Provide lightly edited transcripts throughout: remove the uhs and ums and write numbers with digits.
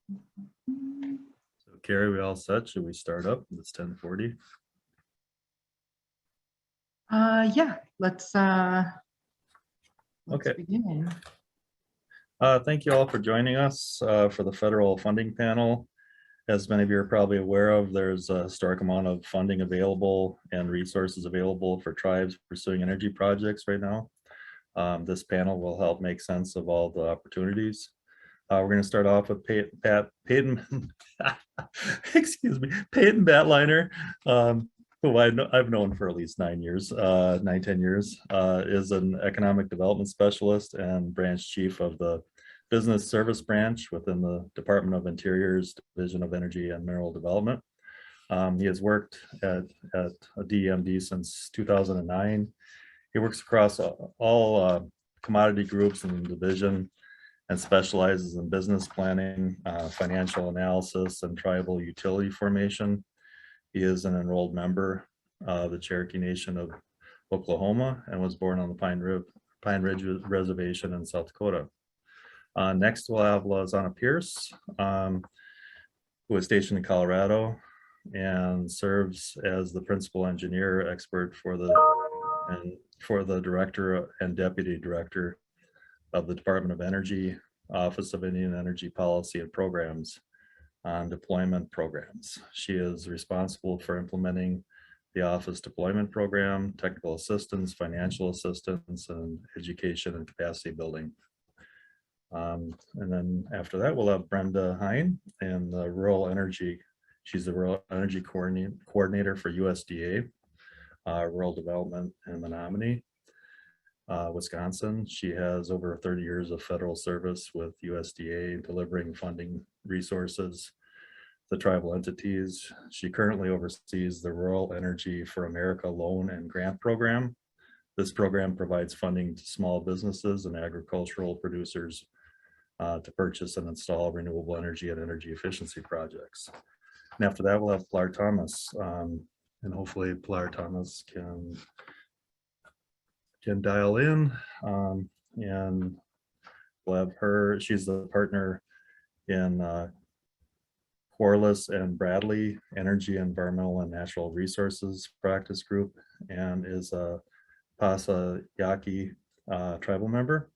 So Carrie, we all set? Should we start up? It's 10:40. Yeah, let's Okay. begin. Thank you all for joining us for the federal funding panel. As many of you are probably aware of, there's a historic amount of funding available and resources available for tribes pursuing energy projects right now. This panel will help make sense of all the opportunities. We're going to start off with Peyton, excuse me, Peyton Batliner, who I've known for at least 10 years, is an economic development specialist and branch chief of the business service branch within the Department of Interior's Division of Energy and Mineral Development. He has worked at a DEMD since 2009. He works across all commodity groups in the division and specializes in business planning, financial analysis, and tribal utility formation. He is an enrolled member of the Cherokee Nation of Oklahoma and was born on the Pine Ridge Reservation in South Dakota. Next, we'll have Lizana Pierce, who is stationed in Colorado and serves as the principal engineer expert for the director and deputy director of the Department of Energy, Office of Indian Energy Policy and Programs on deployment programs. She is responsible for implementing the office deployment program, technical assistance, financial assistance, and education and capacity building. And then after that, we'll have Brenda Hine and the rural energy. She's the rural energy coordinator for USDA, rural development in Menominee, Wisconsin. She has over 30 years of federal service with USDA, delivering funding resources to tribal entities. She currently oversees the Rural Energy for America Loan and Grant Program. This program provides funding to small businesses and agricultural producers to purchase and install renewable energy and energy efficiency projects. And after that, we'll have Pilar Thomas, and hopefully Pilar Thomas can dial in, and we'll have her. She's the partner in Corliss and Bradley Energy, Environmental and Natural Resources Practice Group, and is a Pasa Yaqui tribal member.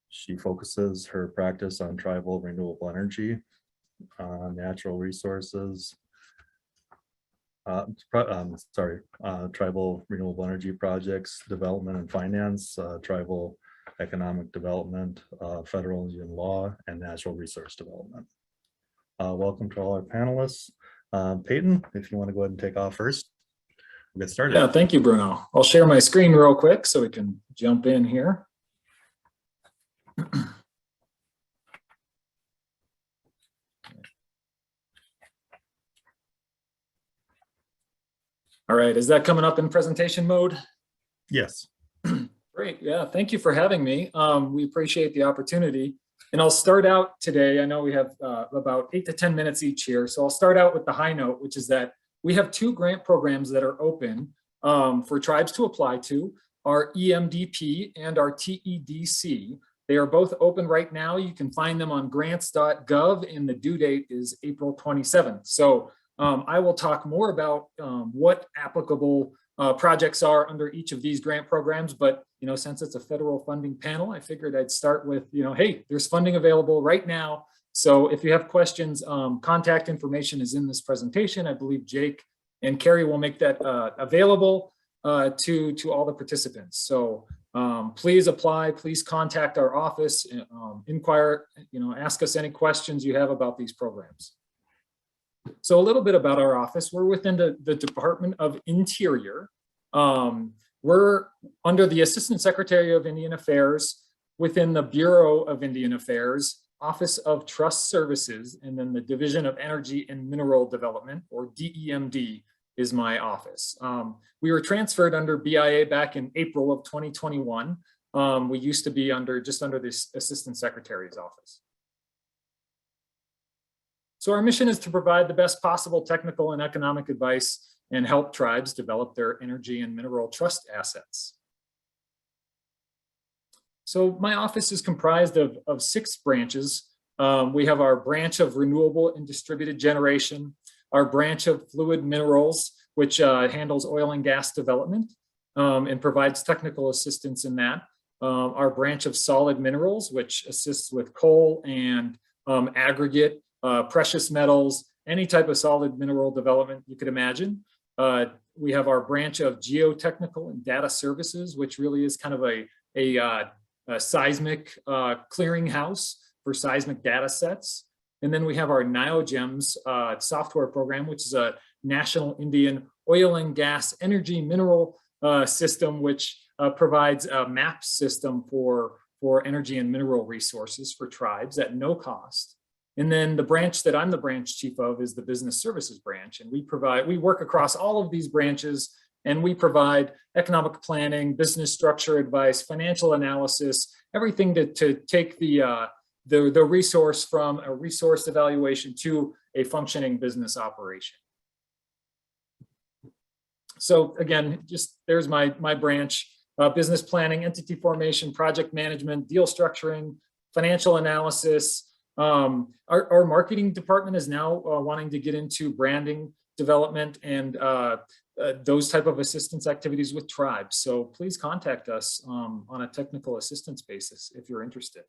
She focuses her practice on tribal renewable energy, natural resources, tribal renewable energy projects, development and finance, tribal economic development, federal Indian law, and natural resource development. Welcome to all our panelists. Peyton, if you want to go ahead and take off first, we'll get started. Yeah, thank you, Bruno. I'll share my screen real quick so we can jump in here. All right, is that coming up in presentation mode? Yes. Great, yeah, thank you for having me. We appreciate the opportunity. And I'll start out today, I know we have about 8 to 10 minutes each here. So I'll start out with the high note, which is that we have 2 grant programs that are open for tribes to apply to, our EMDP and our TEDC. They are both open right now. You can find them on grants.gov, and the due date is April 27th. So I will talk more about what applicable projects are under each of these grant programs, but since it's a federal funding panel, I figured I'd start with, hey, there's funding available right now. So if you have questions, contact information is in this presentation. I believe Jake and Carrie will make that available to all the participants. So please apply, please contact our office, inquire, ask us any questions you have about these programs. So a little bit about our office. We're within the Department of Interior. We're under the Assistant Secretary of Indian Affairs within the Bureau of Indian Affairs, Office of Trust Services, and then the Division of Energy and Mineral Development, or DEMD, is my office. We were transferred under BIA back in April of 2021. We used to be just under this Assistant Secretary's office. So our mission is to provide the best possible technical and economic advice and help tribes develop their energy and mineral trust assets. So my office is comprised of 6 branches. We have our branch of renewable and distributed generation, our branch of fluid minerals, which handles oil and gas development and provides technical assistance in that. Our branch of solid minerals, which assists with coal and aggregate, precious metals, any type of solid mineral development you could imagine. We have our branch of geotechnical and data services, which really is kind of a seismic clearinghouse for seismic data sets. And then we have our NIOGEMS software program, which is a National Indian Oil and Gas Energy Mineral system, which provides a map system for energy and mineral resources for tribes at no cost. And then the branch that I'm the branch chief of is the business services branch. And we work across all of these branches, and we provide economic planning, business structure advice, financial analysis, everything to take the resource from a resource evaluation to a functioning business operation. So again, just there's my branch, business planning, entity formation, project management, deal structuring, financial analysis. Our marketing department is now wanting to get into branding development and those type of assistance activities with tribes. So please contact us on a technical assistance basis if you're interested.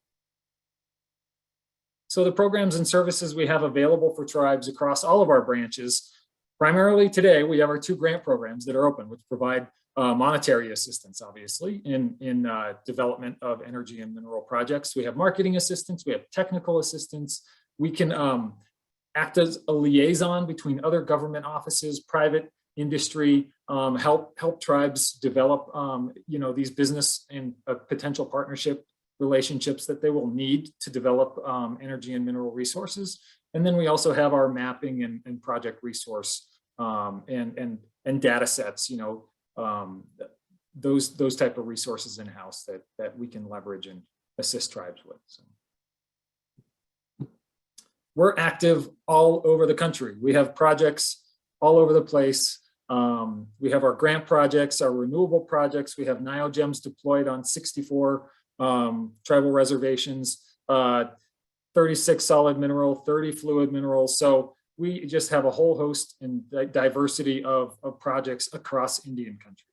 So the programs and services we have available for tribes across all of our branches. Primarily today, we have our 2 grant programs that are open, which provide monetary assistance, obviously, in development of energy and mineral projects. We have marketing assistance, we have technical assistance. We can act as a liaison between other government offices, private industry, help tribes develop these business and potential partnership relationships that they will need to develop energy and mineral resources. And then we also have our mapping and project resource and data sets, those type of resources in-house that we can leverage and assist tribes with. So we're active all over the country. We have projects all over the place. We have our grant projects, our renewable projects. We have NIOGEMS deployed on 64 tribal reservations, 36 solid mineral, 30 fluid minerals. So we just have a whole host and diversity of projects across Indian country.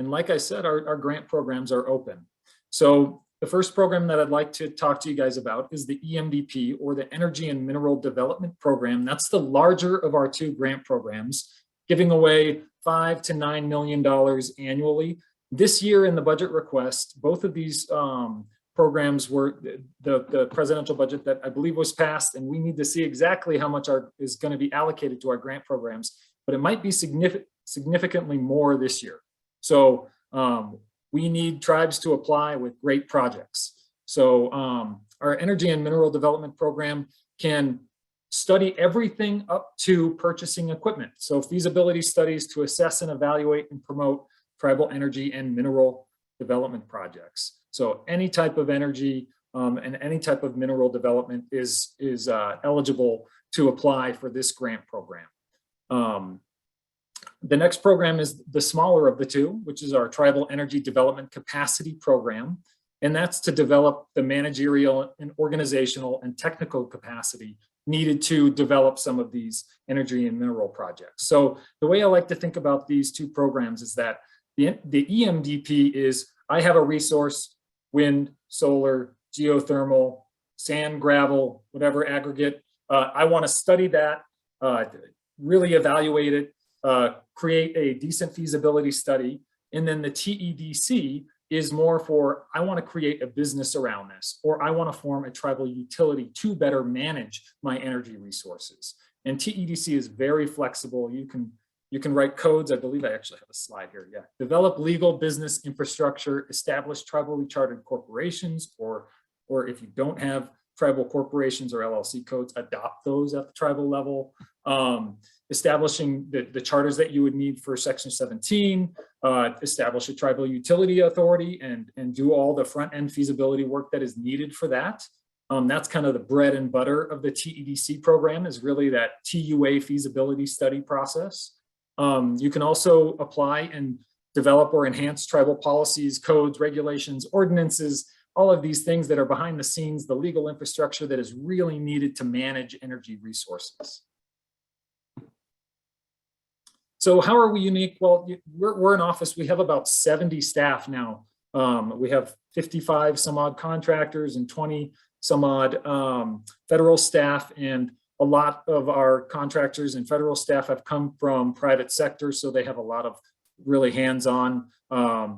And like I said, our grant programs are open. So the first program that I'd like to talk to you guys about is the EMDP, or the Energy and Mineral Development Program. That's the larger of our 2 grant programs, giving away $5 to $9 million annually. This year in the budget request, both of these programs were the presidential budget that I believe was passed, and we need to see exactly how much is going to be allocated to our grant programs, but it might be significantly more this year. So we need tribes to apply with great projects. So our Energy and Mineral Development Program can study everything up to purchasing equipment. So feasibility studies to assess and evaluate and promote tribal energy and mineral development projects. So any type of energy and any type of mineral development is eligible to apply for this grant program. The next program is the smaller of the 2, which is our Tribal Energy Development Capacity Program. And that's to develop the managerial and organizational and technical capacity needed to develop some of these energy and mineral projects. So the way I like to think about these 2 programs is that the EMDP is, I have a resource, wind, solar, geothermal, sand, gravel, whatever aggregate. I want to study that, really evaluate it, create a decent feasibility study. And then the TEDC is more for, I want to create a business around this, or I want to form a tribal utility to better manage my energy resources. And TEDC is very flexible. You can write codes. I believe I actually have a slide here. Yeah. Develop legal business infrastructure, establish tribally chartered corporations, or if you don't have tribal corporations or LLC codes, adopt those at the tribal level. Establishing the charters that you would need for Section 17, establish a tribal utility authority and do all the front end feasibility work that is needed for that. That's kind of the bread and butter of the TEDC program, is really that TUA feasibility study process. You can also apply and develop or enhance tribal policies, codes, regulations, ordinances, all of these things that are behind the scenes, the legal infrastructure that is really needed to manage energy resources. So how are we unique? Well, we're an office, we have about 70 staff now. We have 55 some odd contractors and 20 some odd federal staff, and a lot of our contractors and federal staff have come from private sector, so they have a lot of really hands-on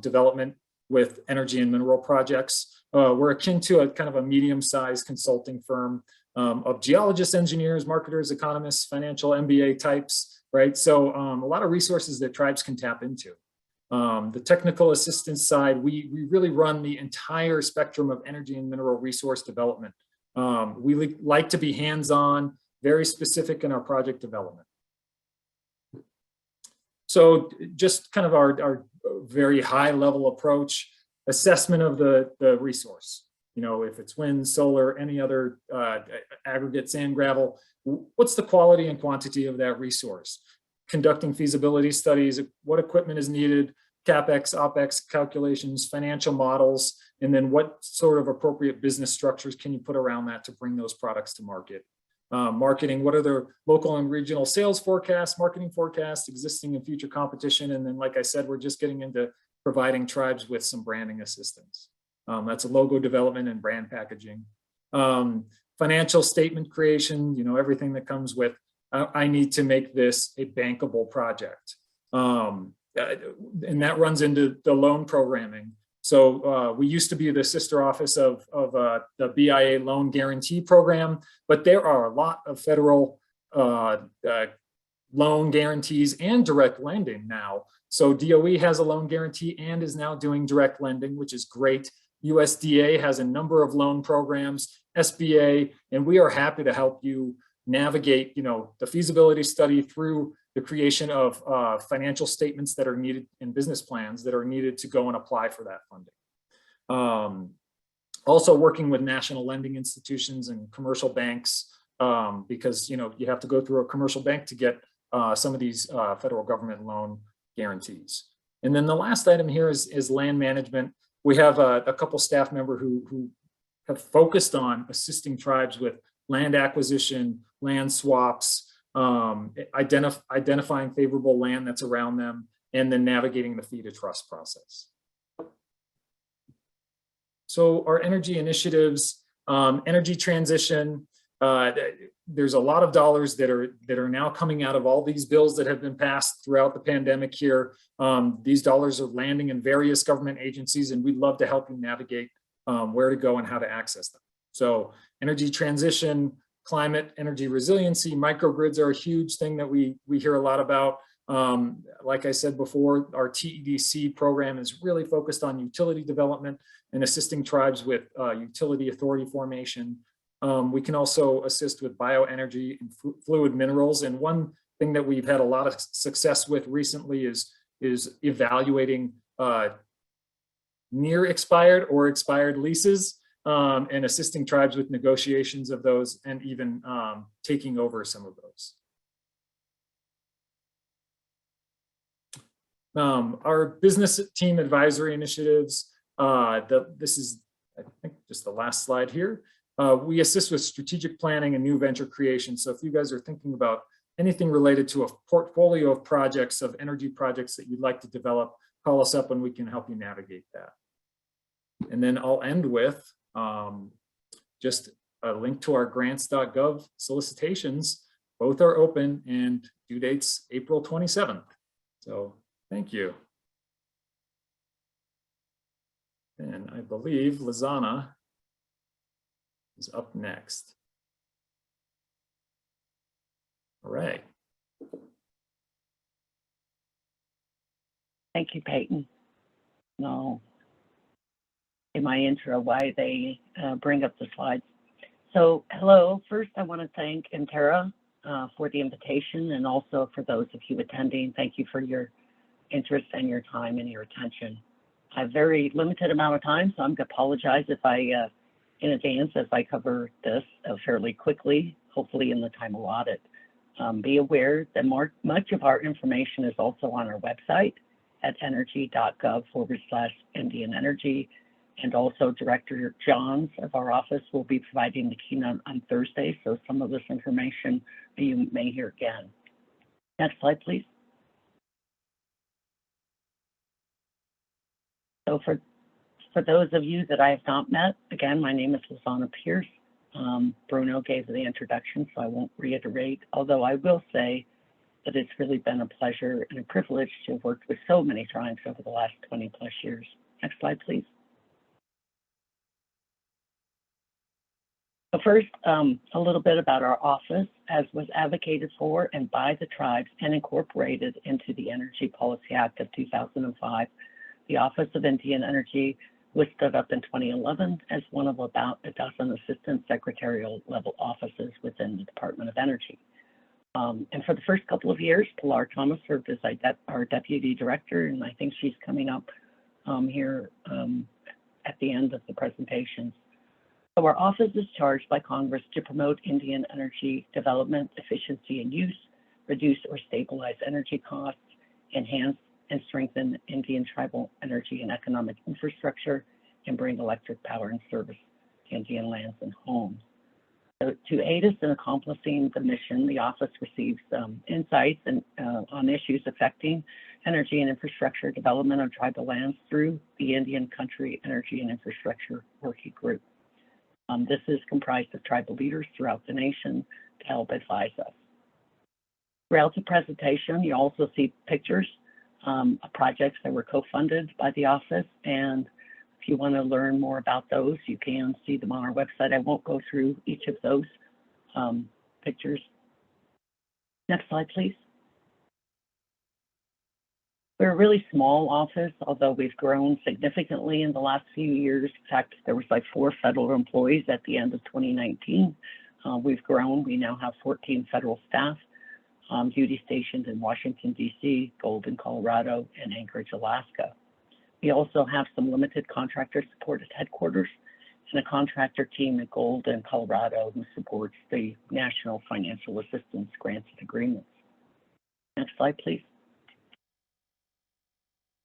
development with energy and mineral projects. We're akin to a kind of a medium-sized consulting firm of geologists, engineers, marketers, economists, financial MBA types, right? So a lot of resources that tribes can tap into. The technical assistance side, we really run the entire spectrum of energy and mineral resource development. We like to be hands-on, very specific in our project development. So just kind of our very high level approach, assessment of the resource. You know, if it's wind, solar, any other aggregate, sand, gravel, what's the quality and quantity of that resource? Conducting feasibility studies, what equipment is needed, CapEx, OpEx calculations, financial models, and then what sort of appropriate business structures can you put around that to bring those products to market? Marketing, what are the local and regional sales forecasts, marketing forecasts, existing and future competition, and then, like I said, we're just getting into providing tribes with some branding assistance. That's a logo development and brand packaging. Financial statement creation, you know, everything that comes with, I need to make this a bankable project. And that runs into the loan programming. So we used to be the sister office of the BIA loan guarantee program, but there are a lot of federal loan guarantees and direct lending now. So DOE has a loan guarantee and is now doing direct lending, which is great. USDA has a number of loan programs, SBA, and we are happy to help you navigate, you know, the feasibility study through the creation of financial statements that are needed in business plans that are needed to go and apply for that funding. Also working with national lending institutions and commercial banks, because, you know, you have to go through a commercial bank to get some of these federal government loan guarantees. And then the last item here is land management. We have a couple staff members who have focused on assisting tribes with land acquisition, land swaps, identifying favorable land that's around them, and then navigating the fee to trust process. So our energy initiatives, energy transition, there's a lot of dollars that are now coming out of all these bills that have been passed throughout the pandemic here. These dollars are landing in various government agencies, and we'd love to help you navigate where to go and how to access them. So energy transition, climate, energy resiliency, microgrids are a huge thing that we hear a lot about. Like I said before, our TEDC program is really focused on utility development and assisting tribes with utility authority formation. We can also assist with bioenergy and fluid minerals. And one thing that we've had a lot of success with recently is evaluating near expired or expired leases and assisting tribes with negotiations of those and even taking over some of those. Our business team advisory initiatives, this is, I think, just the last slide here. We assist with strategic planning and new venture creation. So if you guys are thinking about anything related to a portfolio of projects, of energy projects that you'd like to develop, call us up and we can help you navigate that. And then I'll end with just a link to our grants.gov solicitations. Both are open and due dates April 27th. So thank you. And I believe Lizana is up next. All right. Thank you, Peyton. No, in my intro, why they bring up the slides. So, hello. First, I want to thank MTERA for the invitation, and also for those of you attending. Thank you for your interest and your time and your attention. I have very limited amount of time, so I'm going to apologize if I in advance if I cover this fairly quickly, hopefully in the time allotted. Be aware that much of our information is also on our website at energy.gov/Indian Energy. And also Director Johns of our office will be providing the keynote on Thursday. So some of this information you may hear again. Next slide, please. So for those of you that I have not met, again, my name is Lizana Pierce. Bruno gave the introduction, so I won't reiterate, although I will say that it's really been a pleasure and a privilege to have worked with so many tribes over the last 20 plus years. Next slide, please. So first, a little bit about our office, as was advocated for and by the tribes and incorporated into the Energy Policy Act of 2005. The Office of Indian Energy was stood up in 2011 as one of about a dozen assistant secretarial level offices within the Department of Energy. And for the first couple of years, Pilar Thomas served as our deputy director, and I think she's coming up here at the end of the presentations. So our office is charged by Congress to promote Indian energy development, efficiency and use, reduce or stabilize energy costs, enhance and strengthen Indian tribal energy and economic infrastructure, and bring electric power and service to Indian lands and homes. So to aid us in accomplishing the mission, the office receives insights on issues affecting energy and infrastructure development on tribal lands through the Indian Country Energy and Infrastructure Working Group. This is comprised of tribal leaders throughout the nation to help advise us. Throughout the presentation, you also see pictures of projects that were co-funded by the office, and if you want to learn more about those, you can see them on our website. I won't go through each of those pictures. Next slide, please. We're a really small office, although we've grown significantly in the last few years. In fact, there was like 4 federal employees at the end of 2019. We've grown. We now have 14 federal staff, duty stationed in Washington, D.C., Golden, Colorado, and Anchorage, Alaska. We also have some limited contractor support at headquarters and a contractor team at Golden, Colorado, who supports the National Financial Assistance Grants and Agreements. Next slide, please.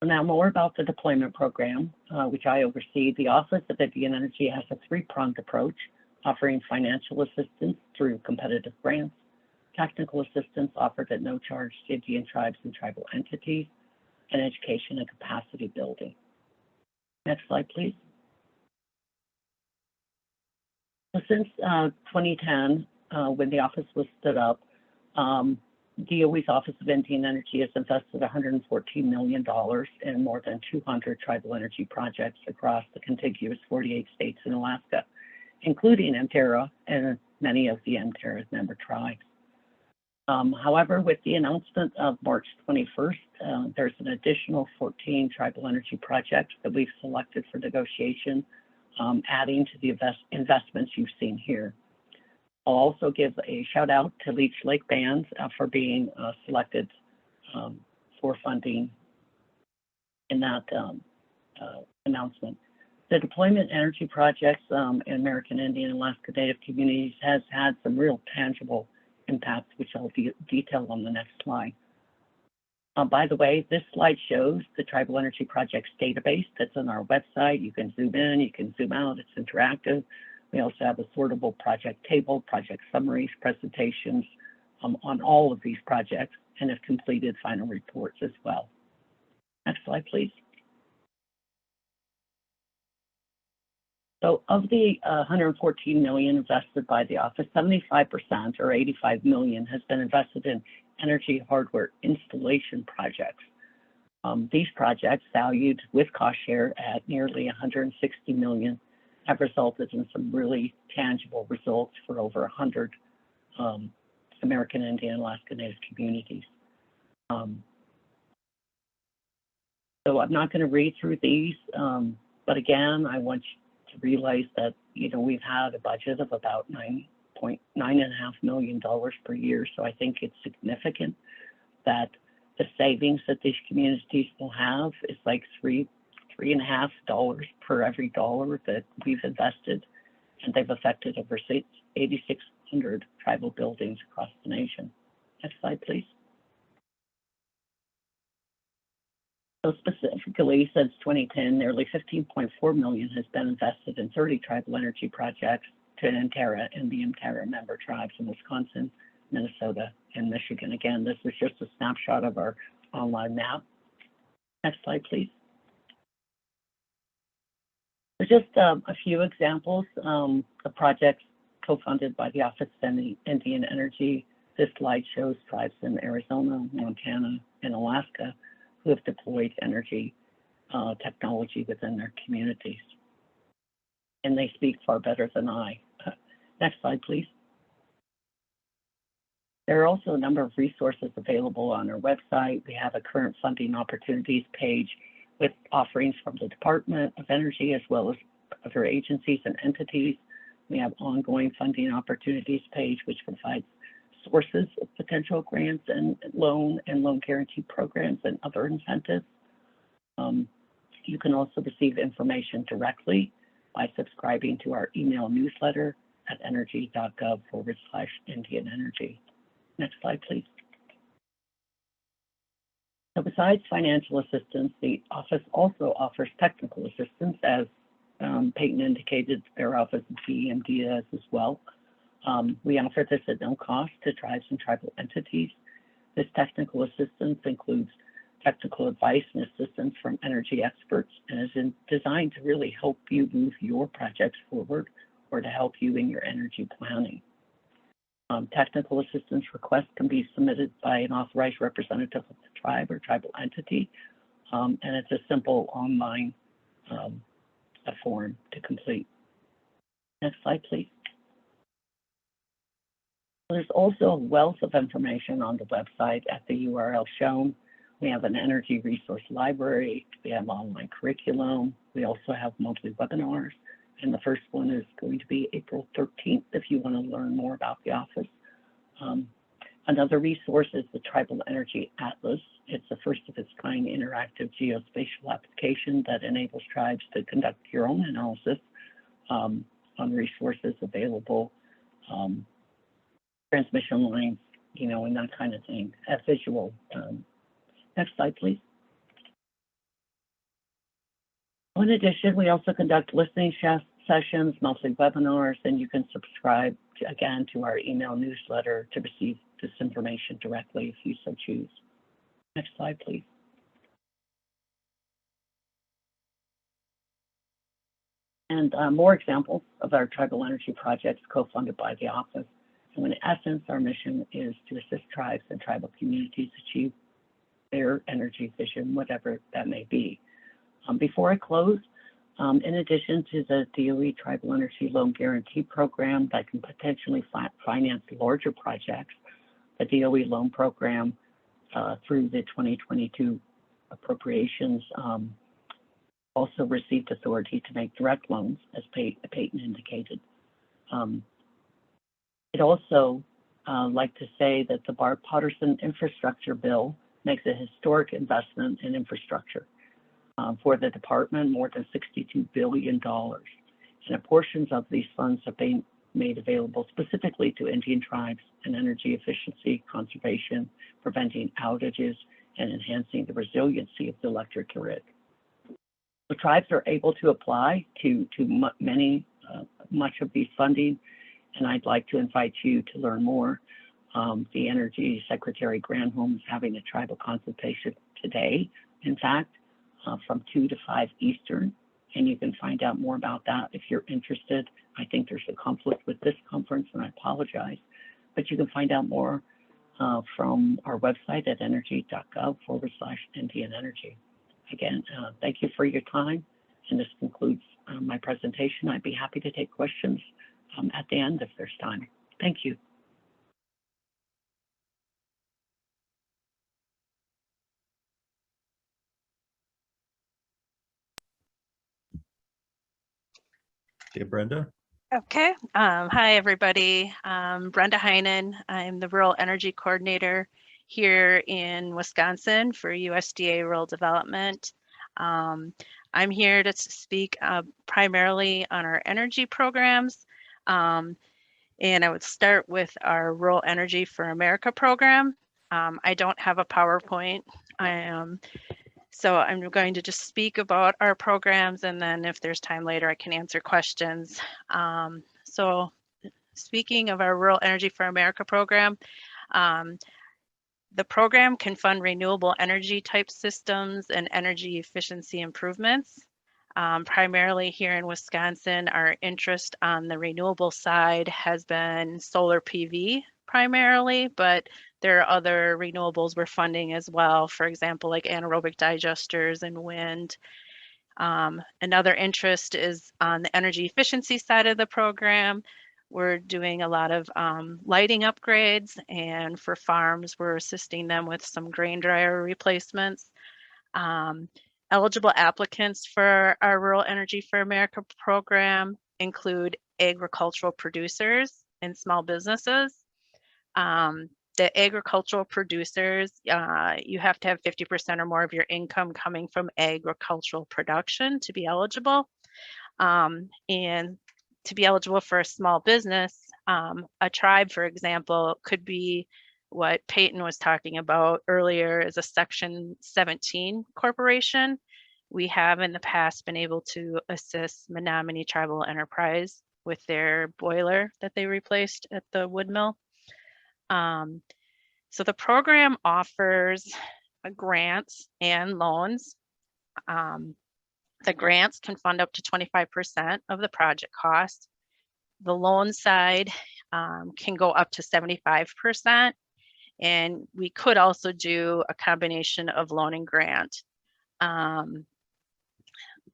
So now more about the deployment program, which I oversee. The Office of Indian Energy has a 3-pronged approach, offering financial assistance through competitive grants, technical assistance offered at no charge to Indian tribes and tribal entities, and education and capacity building. Next slide, please. So since 2010, when the office was stood up, DOE's Office of Indian Energy has invested $114 million in more than 200 tribal energy projects across the contiguous 48 states in Alaska, including MTERA and many of the MTERA's member tribes. However, with the announcement of March 21st, there's an additional 14 tribal energy projects that we've selected for negotiation, adding to the investments you've seen here. I'll also give a shout out to Leech Lake Band for being selected for funding in that announcement. The deployment energy projects in American Indian and Alaska Native communities has had some real tangible impacts, which I'll detail on the next slide. By the way, this slide shows the Tribal Energy Projects database that's on our website. You can zoom in, you can zoom out, it's interactive. We also have a sortable project table, project summaries, presentations on all of these projects, and have completed final reports as well. Next slide, please. So of the $114 million invested by the office, 75% or $85 million has been invested in energy hardware installation projects. These projects, valued with cost share at nearly $160 million, have resulted in some really tangible results for over 100 American Indian and Alaska Native communities. So I'm not going to read through these, but again, I want you to realize that, you know, we've had a budget of about $9.5 million per year. So I think it's significant that the savings that these communities will have is like $3.50 per every dollar that we've invested, and they've affected over 8,600 tribal buildings across the nation. Next slide, please. So specifically, since 2010, nearly 15.4 million has been invested in 30 tribal energy projects to MTERA and the MTERA member tribes in Wisconsin, Minnesota, and Michigan. Again, this is just a snapshot of our online map. Next slide, please. So just a few examples of projects co-funded by the Office of Indian Energy. This slide shows tribes in Arizona, Montana, and Alaska who have deployed energy technology within their communities. And they speak far better than I. Next slide, please. There are also a number of resources available on our website. We have a current funding opportunities page with offerings from the Department of Energy as well as other agencies and entities. We have ongoing funding opportunities page, which provides sources of potential grants and loan guarantee programs and other incentives. You can also receive information directly by subscribing to our email newsletter at energy.gov/Indian Energy. Next slide, please. So besides financial assistance, the office also offers technical assistance, as Peyton indicated, their office of PEMD does as well. We offer this at no cost to tribes and tribal entities. This technical assistance includes technical advice and assistance from energy experts and is designed to really help you move your projects forward or to help you in your energy planning. Technical assistance requests can be submitted by an authorized representative of the tribe or tribal entity, and it's a simple online form to complete. Next slide, please. There's also a wealth of information on the website at the URL shown. We have an energy resource library, we have online curriculum, we also have monthly webinars, and the first one is going to be April 13th if you want to learn more about the office. Another resource is the Tribal Energy Atlas. It's the first of its kind interactive geospatial application that enables tribes to conduct your own analysis on resources available, transmission lines, you know, and that kind of thing, a visual. Next slide, please. In addition, we also conduct listening sessions, monthly webinars, and you can subscribe again to our email newsletter to receive this information directly if you so choose. Next slide, please. And more examples of our tribal energy projects co-funded by the office. So in essence, our mission is to assist tribes and tribal communities achieve their energy vision, whatever that may be. Before I close, in addition to the DOE Tribal Energy Loan Guarantee Program that can potentially finance larger projects, the DOE loan program through the 2022 appropriations also received authority to make direct loans, as Peyton indicated. I'd also like to say that the Bipartisan Infrastructure Bill makes a historic investment in infrastructure. For the department, more than $62 billion. And portions of these funds have been made available specifically to Indian tribes and energy efficiency, conservation, preventing outages, and enhancing the resiliency of the electric grid. The tribes are able to apply to much of these funding, and I'd like to invite you to learn more. The Energy Secretary Granholm is having a tribal consultation today, in fact, from 2 to 5 Eastern, and you can find out more about that if you're interested. I think there's a conflict with this conference, and I apologize, but you can find out more from our website at energy.gov/Indian Energy. Again, thank you for your time, and this concludes my presentation. I'd be happy to take questions at the end if there's time. Thank you. Okay, Brenda. Okay. Hi, everybody. Brenda Heinen. I'm the Rural Energy Coordinator here in Wisconsin for USDA Rural Development. I'm here to speak primarily on our energy programs. And I would start with our Rural Energy for America program. I don't have a PowerPoint. So I'm going to just speak about our programs, and then if there's time later, I can answer questions. So speaking of our Rural Energy for America program, the program can fund renewable energy type systems and energy efficiency improvements. Primarily here in Wisconsin, our interest on the renewable side has been solar PV primarily, but there are other renewables we're funding as well. For example, like anaerobic digesters and wind. Another interest is on the energy efficiency side of the program. We're doing a lot of lighting upgrades, and for farms, we're assisting them with some grain dryer replacements. Eligible applicants for our Rural Energy for America program include agricultural producers and small businesses. The agricultural producers, you have to have 50% or more of your income coming from agricultural production to be eligible. And to be eligible for a small business, a tribe, for example, could be what Peyton was talking about earlier is a Section 17 corporation. We have in the past been able to assist Menominee Tribal Enterprise with their boiler that they replaced at the wood mill. So the program offers grants and loans. The grants can fund up to 25% of the project cost. The loan side can go up to 75%. And we could also do a combination of loan and grant.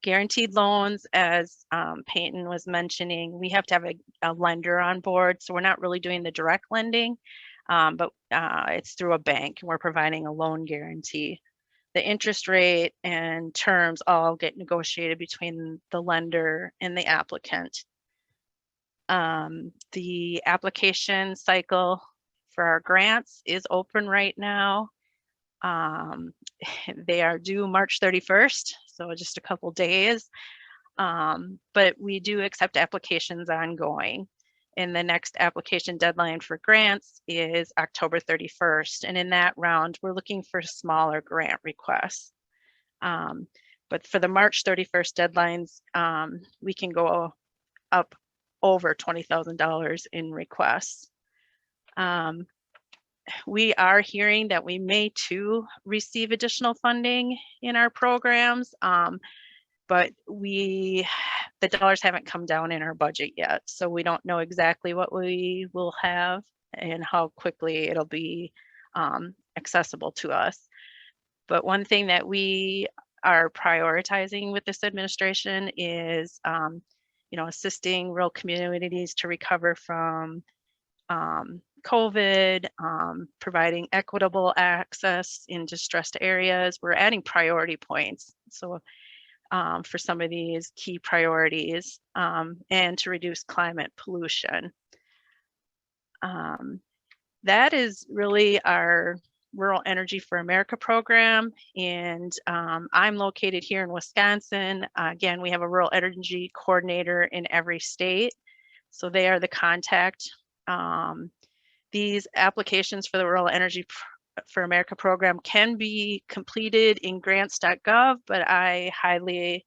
Guaranteed loans, as Peyton was mentioning, we have to have a lender on board. So we're not really doing the direct lending, but it's through a bank and we're providing a loan guarantee. The interest rate and terms all get negotiated between the lender and the applicant. The application cycle for our grants is open right now. They are due March 31st, so just a couple days. But we do accept applications ongoing. And the next application deadline for grants is October 31st. And in that round, we're looking for smaller grant requests. But for the March 31st deadlines, we can go up over $20,000 in requests. We are hearing that we may too receive additional funding in our programs, but the dollars haven't come down in our budget yet. So we don't know exactly what we will have and how quickly it'll be accessible to us. But one thing that we are prioritizing with this administration is, assisting rural communities to recover from COVID, providing equitable access in distressed areas. We're adding priority points. So for some of these key priorities and to reduce climate pollution. That is really our Rural Energy for America program. And I'm located here in Wisconsin. Again, we have a rural energy coordinator in every state. So they are the contact. These applications for the Rural Energy for America program can be completed in grants.gov, but I highly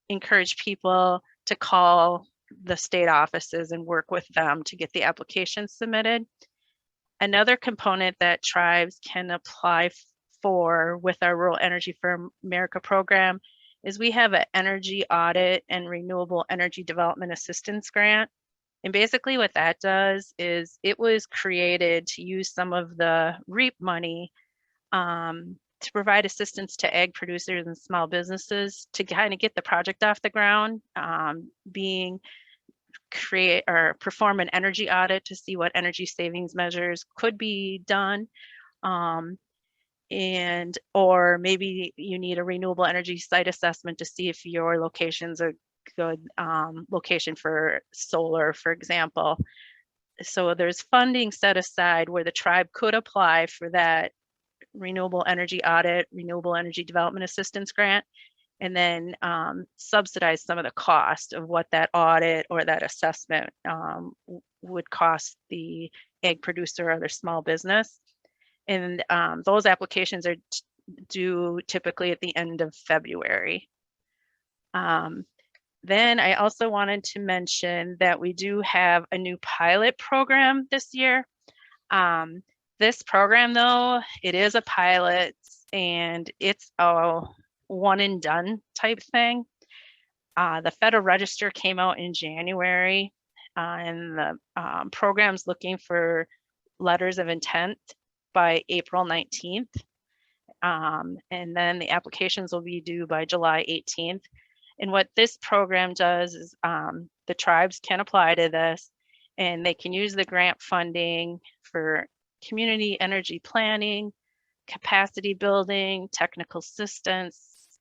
encourage people to call the state offices and work with them to get the application submitted. Another component that tribes can apply for with our Rural Energy for America program is we have an energy audit and renewable energy development assistance grant. And basically what that does is it was created to use some of the REAP money to provide assistance to ag producers and small businesses to kind of get the project off the ground, create or perform an energy audit to see what energy savings measures could be done. Or maybe you need a renewable energy site assessment to see if your location's a good location for solar, for example. So there's funding set aside where the tribe could apply for that renewable energy audit, renewable energy development assistance grant, and then subsidize some of the cost of what that audit or that assessment would cost the ag producer or their small business. And those applications are due typically at the end of February. Then I also wanted to mention that we do have a new pilot program this year. This program, though, it is a pilot and it's a one and done type thing. The Federal Register came out in January, and the program's looking for letters of intent by April 19th. And then the applications will be due by July 18th. And what this program does is the tribes can apply to this, and they can use the grant funding for community energy planning, capacity building, technical assistance,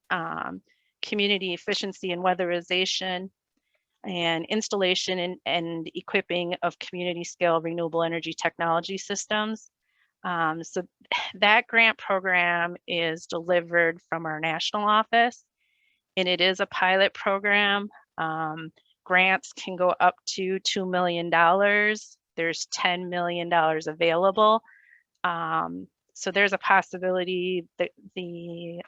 community efficiency and weatherization, and installation and equipping of community scale renewable energy technology systems. So that grant program is delivered from our national office, and it is a pilot program. Grants can go up to $2 million. There's $10 million available. So there's a possibility that the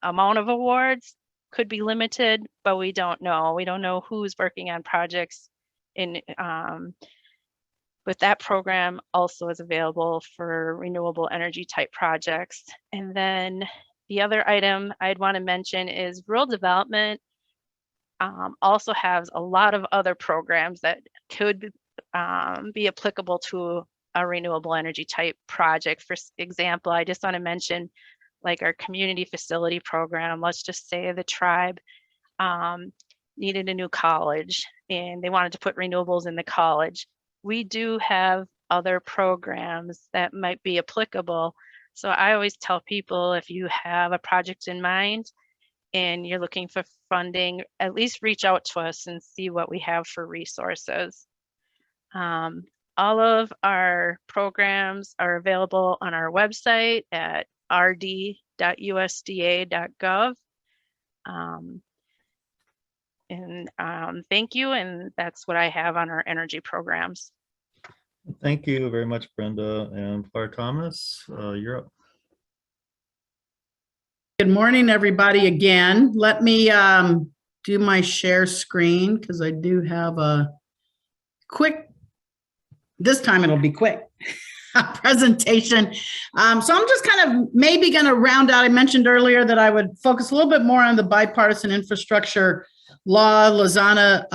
amount of awards could be limited, but we don't know. We don't know who's working on projects in, but that program also is available for renewable energy type projects. And then the other item I'd want to mention is rural development also has a lot of other programs that could be applicable to a renewable energy type project. For example, I just want to mention like our community facility program. Let's just say the tribe needed a new college and they wanted to put renewables in the college. We do have other programs that might be applicable. So I always tell people, if you have a project in mind and you're looking for funding, at least reach out to us and see what we have for resources. All of our programs are available on our website at rd.usda.gov. Thank you, and that's what I have on our energy programs. Thank you very much, Brenda. And Claire Thomas, you're up. Good morning, everybody, again. Let me do my share screen because I do have a quick, this time it'll be quick, presentation. So I'm just kind of maybe going to round out. I mentioned earlier that I would focus a little bit more on the Bipartisan Infrastructure Law. Lizana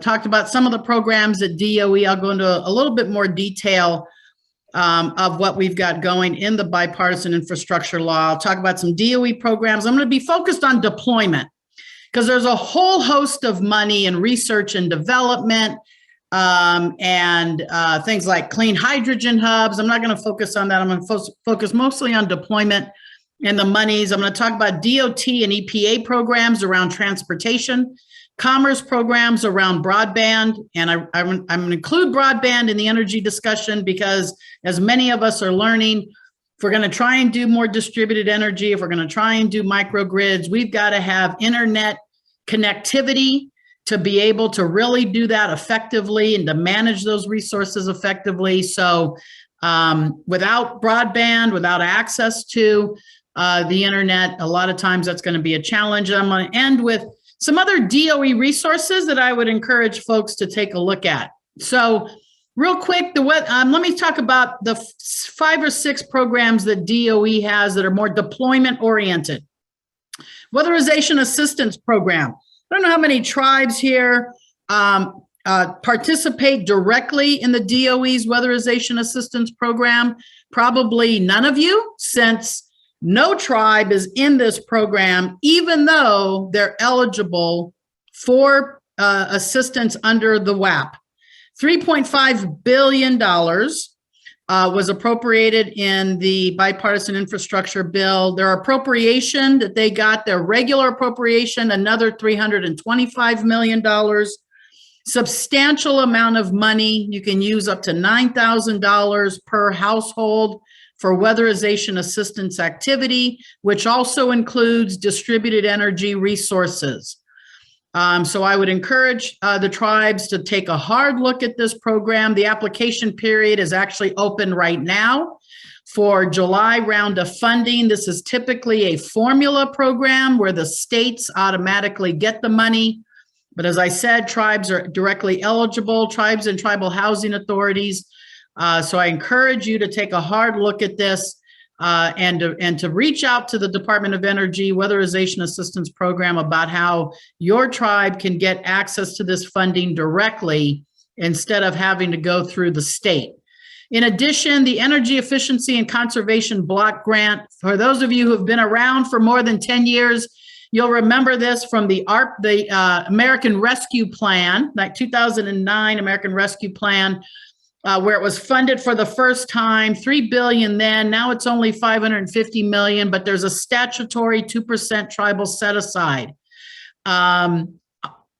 talked about some of the programs at DOE. I'll go into a little bit more detail of what we've got going in the Bipartisan Infrastructure Law. I'll talk about some DOE programs. I'm going to be focused on deployment because there's a whole host of money in research and development and things like clean hydrogen hubs. I'm not going to focus on that. I'm going to focus mostly on deployment and the monies. I'm going to talk about DOT and EPA programs around transportation, commerce programs around broadband, and I'm going to include broadband in the energy discussion because, as many of us are learning, if we're going to try and do more distributed energy, if we're going to try and do microgrids, we've got to have internet connectivity to be able to really do that effectively and to manage those resources effectively. So without broadband, without access to the internet, a lot of times that's going to be a challenge. I'm going to end with some other DOE resources that I would encourage folks to take a look at. So real quick, let me talk about the 5 or 6 programs that DOE has that are more deployment oriented. Weatherization Assistance Program. I don't know how many tribes here participate directly in the DOE's Weatherization Assistance Program. Probably none of you, since no tribe is in this program, even though they're eligible for assistance under the WAP. $3.5 billion was appropriated in the Bipartisan Infrastructure Bill. Their appropriation that they got, their regular appropriation, another $325 million. Substantial amount of money. You can use up to $9,000 per household for weatherization assistance activity, which also includes distributed energy resources. So I would encourage the tribes to take a hard look at this program. The application period is actually open right now for July round of funding. This is typically a formula program where the states automatically get the money. But as I said, tribes are directly eligible, tribes and tribal housing authorities. So I encourage you to take a hard look at this and to reach out to the Department of Energy Weatherization Assistance Program about how your tribe can get access to this funding directly instead of having to go through the state. In addition, the Energy Efficiency and Conservation Block Grant, for those of you who have been around for more than 10 years, you'll remember this from the American Rescue Plan, like 2009 American Rescue Plan, where it was funded for the first time, $3 billion then, now it's only $550 million, but there's a statutory 2% tribal set aside.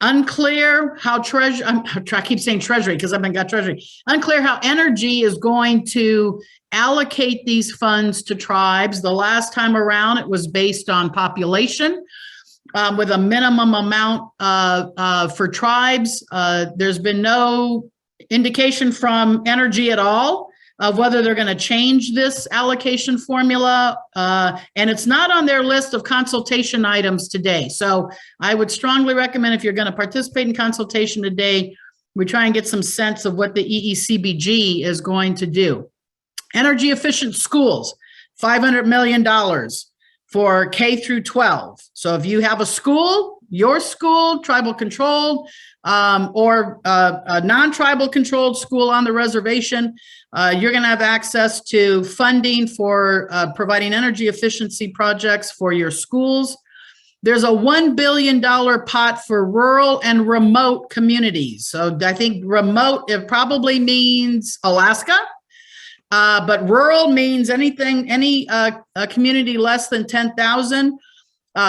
Unclear how I keep saying Treasury because I've got Treasury. Unclear how Energy is going to allocate these funds to tribes. The last time around, it was based on population with a minimum amount for tribes. There's been no indication from Energy at all of whether they're going to change this allocation formula, and it's not on their list of consultation items today. So I would strongly recommend if you're going to participate in consultation today, we try and get some sense of what the EECBG is going to do. Energy efficient schools, $500 million for K through 12. So if you have a school, your school, tribal controlled, or a non-tribal controlled school on the reservation, you're going to have access to funding for providing energy efficiency projects for your schools. There's a $1 billion pot for rural and remote communities. So I think remote, it probably means Alaska, but rural means anything, any community less than 10,000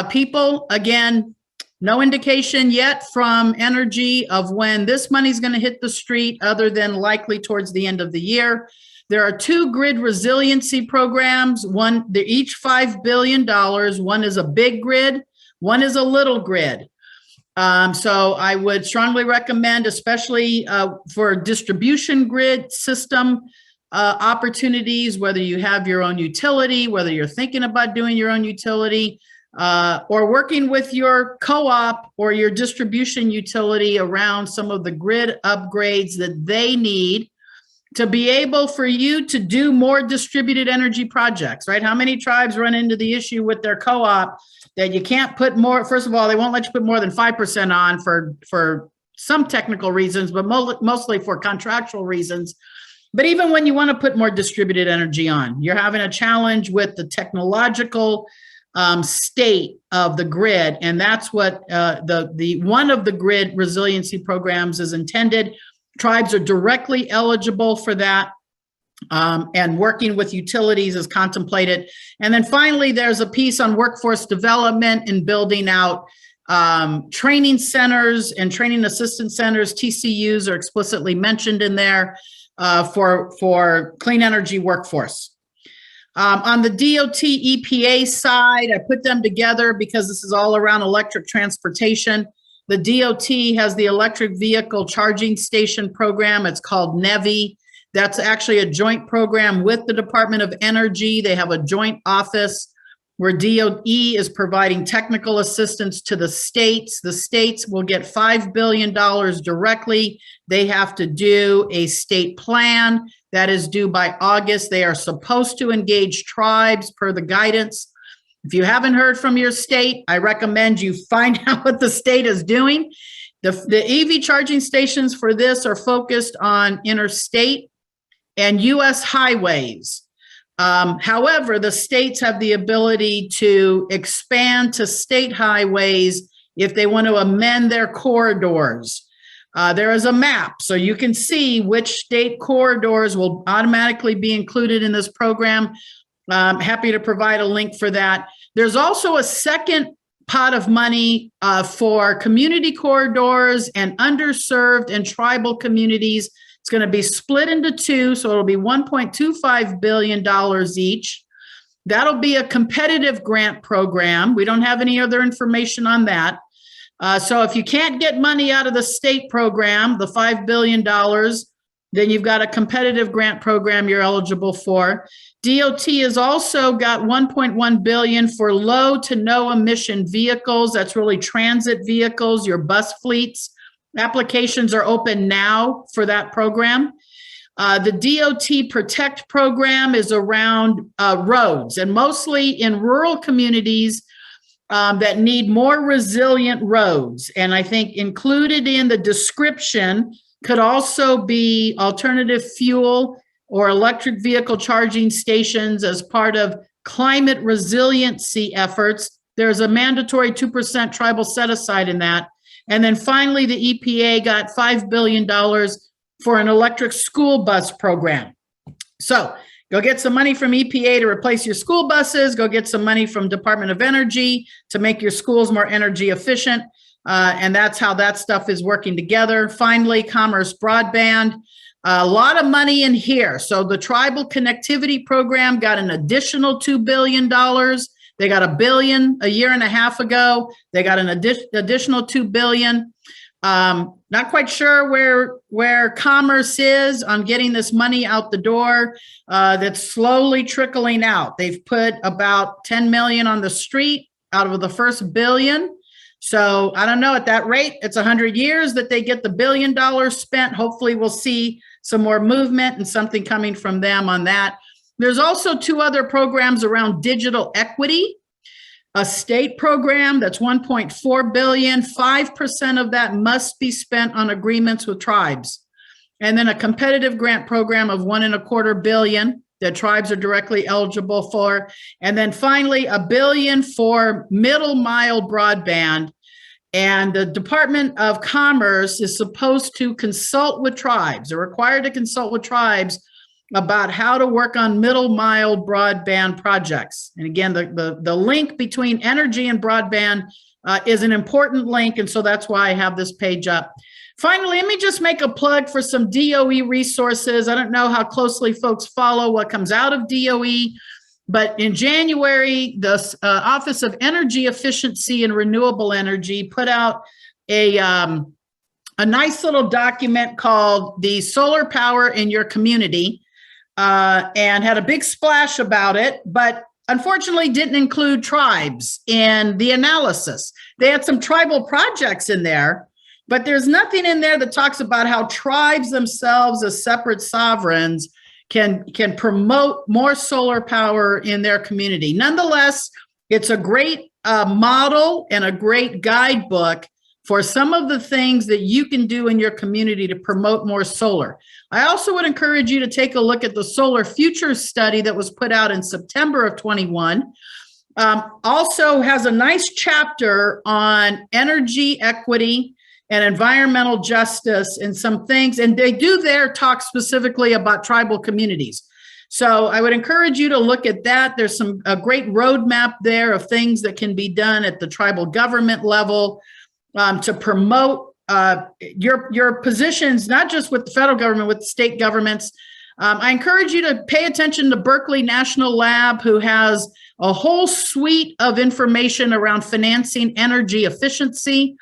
people. Again, no indication yet from Energy of when this money is going to hit the street other than likely towards the end of the year. There are two grid resiliency programs. They're each $5 billion. One is a big grid, one is a little grid. So I would strongly recommend, especially for distribution grid system opportunities, whether you have your own utility, whether you're thinking about doing your own utility, or working with your co-op or your distribution utility around some of the grid upgrades that they need to be able for you to do more distributed energy projects, right? How many tribes run into the issue with their co-op that you can't put more, first of all, they won't let you put more than 5% on for some technical reasons, but mostly for contractual reasons. But even when you want to put more distributed energy on, you're having a challenge with the technological state of the grid, and that's what the one of the grid resiliency programs is intended. Tribes are directly eligible for that, and working with utilities is contemplated. And then finally, there's a piece on workforce development and building out training centers and training assistance centers. TCUs are explicitly mentioned in there for clean energy workforce. On the DOT EPA side, I put them together because this is all around electric transportation. The DOT has the electric vehicle charging station program. It's called NEVI. That's actually a joint program with the Department of Energy. They have a joint office where DOE is providing technical assistance to the states. The states will get $5 billion directly. They have to do a state plan that is due by August. They are supposed to engage tribes per the guidance. If you haven't heard from your state, I recommend you find out what the state is doing. The EV charging stations for this are focused on interstate and US highways. However, the states have the ability to expand to state highways if they want to amend their corridors. There is a map, so you can see which state corridors will automatically be included in this program. I'm happy to provide a link for that. There's also a second pot of money for community corridors and underserved and tribal communities. It's going to be split into two, so it'll be $1.25 billion each. That'll be a competitive grant program. We don't have any other information on that. So if you can't get money out of the state program, the $5 billion, Then you've got a competitive grant program you're eligible for. DOT has also got 1.1 billion for low to no emission vehicles. That's really transit vehicles, your bus fleets. Applications are open now for that program. The DOT Protect program is around roads, and mostly in rural communities that need more resilient roads. And I think included in the description could also be alternative fuel or electric vehicle charging stations as part of climate resiliency efforts. There's a mandatory 2% tribal set aside in that. And then finally, the EPA got $5 billion for an electric school bus program. So go get some money from EPA to replace your school buses. Go get some money from Department of Energy to make your schools more energy efficient. And that's how that stuff is working together. Finally, Commerce Broadband. A lot of money in here. So the Tribal Connectivity Program got an additional $2 billion. They got $1 billion a year and a half ago. They got an additional $2 billion. Not quite sure where Commerce is on getting this money out the door. That's slowly trickling out. They've put about 10 million on the street out of the first $1 billion. So I don't know, at that rate, it's 100 years that they get the $1 billion spent. Hopefully we'll see some more movement and something coming from them on that. There's also 2 other programs around digital equity, a state program that's 1.4 billion. 5% of that must be spent on agreements with tribes. And then a competitive grant program of $1.25 billion that tribes are directly eligible for. And then finally, $1 billion for middle mile broadband. And the Department of Commerce is supposed to consult with tribes. They're required to consult with tribes about how to work on middle mile broadband projects. And again, the link between energy and broadband is an important link. And so that's why I have this page up. Finally, let me just make a plug for some DOE resources. I don't know how closely folks follow what comes out of DOE, but in January, the Office of Energy Efficiency and Renewable Energy put out a nice little document called the Solar Power in Your Community, and had a big splash about it, but unfortunately didn't include tribes in the analysis. They had some tribal projects in there, but there's nothing in there that talks about how tribes themselves as separate sovereigns can promote more solar power in their community. Nonetheless, it's a great model and a great guidebook for some of the things that you can do in your community to promote more solar. I also would encourage you to take a look at the Solar Futures study that was put out in September of 21. Also has a nice chapter on energy equity and environmental justice and some things, and they do there talk specifically about tribal communities. So I would encourage you to look at that. There's a great roadmap there of things that can be done at the tribal government level to promote your positions, not just with the federal government, with state governments. I encourage you to pay attention to Berkeley National Lab, who has a whole suite of information around financing energy efficiency.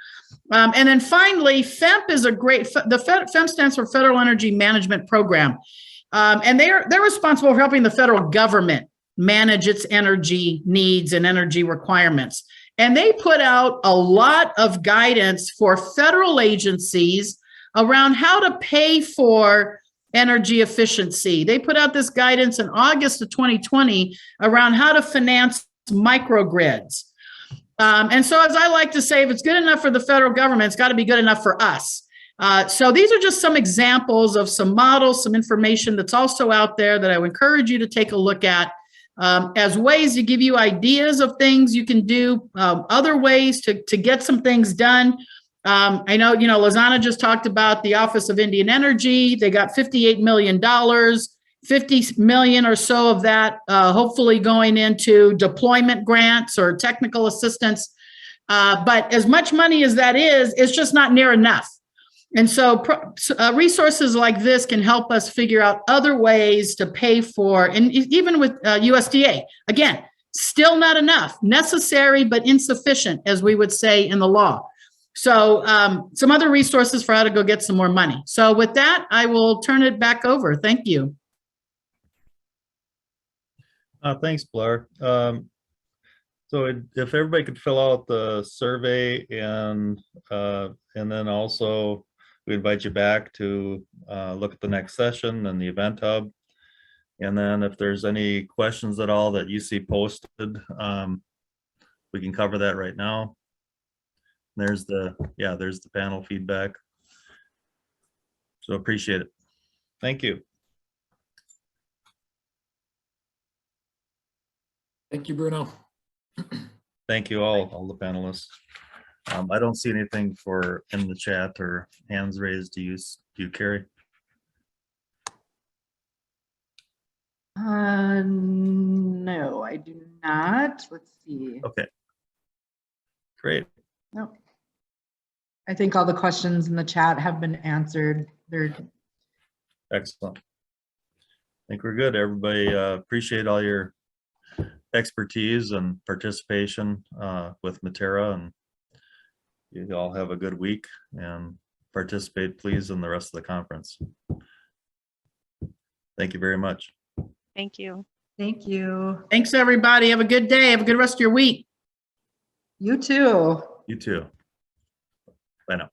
And then finally, FEMP is FEMP stands for Federal Energy Management Program. And they're responsible for helping the federal government manage its energy needs and energy requirements. And they put out a lot of guidance for federal agencies around how to pay for energy efficiency. They put out this guidance in August of 2020 around how to finance microgrids. And so, as I like to say, if it's good enough for the federal government, it's got to be good enough for us. So these are just some examples of some models, some information that's also out there that I would encourage you to take a look at as ways to give you ideas of things you can do, other ways to get some things done. I know, Lizana just talked about the Office of Indian Energy. They got $58 million. 50 million or so of that, hopefully going into deployment grants or technical assistance. But as much money as that is, it's just not near enough. And so resources like this can help us figure out other ways to pay for, and even with USDA, again, still not enough, necessary but insufficient, as we would say in the law. So some other resources for how to go get some more money. So with that, I will turn it back over. Thank you. Thanks, Blair. So if everybody could fill out the survey and then also we invite you back to look at the next session and the event hub. And then if there's any questions at all that you see posted, we can cover that right now. There's the panel feedback. So appreciate it. Thank you. Thank you, Bruno. Thank you all the panelists. I don't see anything for in the chat or hands raised. Do you, Carrie? No, I do not. Let's see. Okay. Great. No. I think all the questions in the chat have been answered. They're Excellent. I think we're good. Everybody appreciate all your expertise and participation with MTERA, and you all have a good week and participate please in the rest of the conference. Thank you very much. Thank you. Thank you. Thanks, everybody. Have a good day. Have a good rest of your week. You too. You too. Bye now.